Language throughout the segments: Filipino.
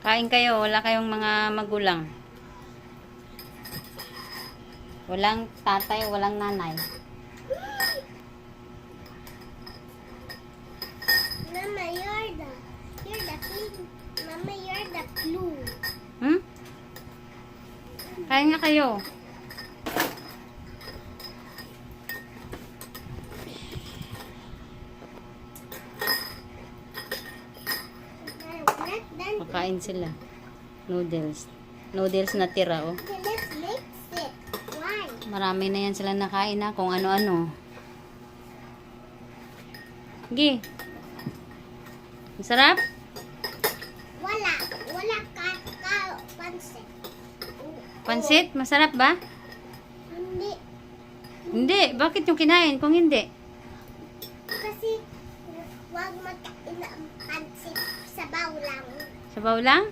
Kain kayo, wala kayong mga magulang. Walang tatay, walang nanay. Mama, you're the pink. Mama, you're the blue. Hmm? Kain nga kayo. Not done. Makain sila. Noodles. Noodles na tira, oh. Okay, let's mix it. Why? Marami na yan sila nakain na kung ano-ano. Sige. Masarap? Wala. Wala pansit. Pansit? Masarap ba? Hindi. Hindi. Bakit yung kinain kung hindi? Kasi wag magkain ng pansit. Sabaw lang. Sabaw lang?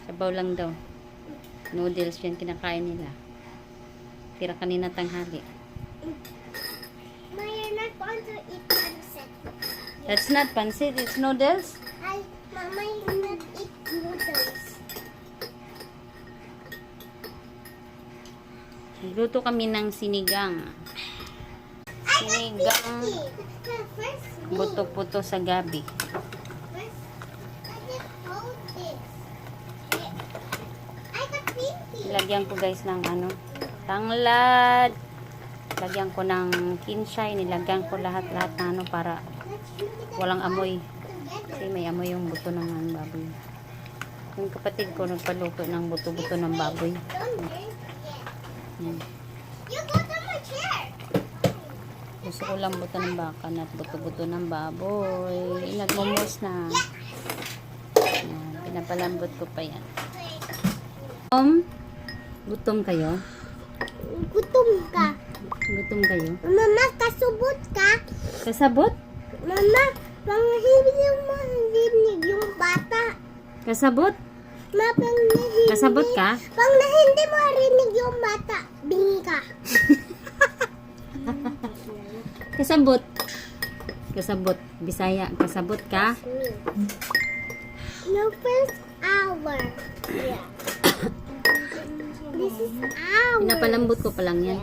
Sabaw lang daw. Noodles yan kinakain nila. Tira kanina tanghali. Ma, you're not going to eat pansit. That's not pansit. It's noodles. Mama, you not eat noodles. Nagluto kami ng sinigang. Sinigang First, buto-puto sa gabi. First, I just hold this. I got pinky. Lagyan ko guys ng tanglad. Lagyan ko ng kinshay. Nilagyan ko lahat-lahat na para walang amoy. Kasi may amoy yung buto ng baboy. Yung kapatid ko nagpaluto ng buto-buto ng baboy. Don't drink it. Hmm. You go to my chair. Gusto ko lang buto ng baka at buto-buto ng baboy. Nagmumos na. Yan, pinapalambot ko pa yan. Gutom kayo? Gutom ka. Gutom kayo? Mama, kasubot ka. Kasabot? Mama, hindi mo marinig yung bata. Kasabot? Ma, Kasabot ka? Pang na hindi mo marinig yung bata, bingi ka. Kasabot. Kasabot. Bisaya. Kasabot ka? No, first hour. Yeah. This is hour. Pinapalambot ko pa lang yan.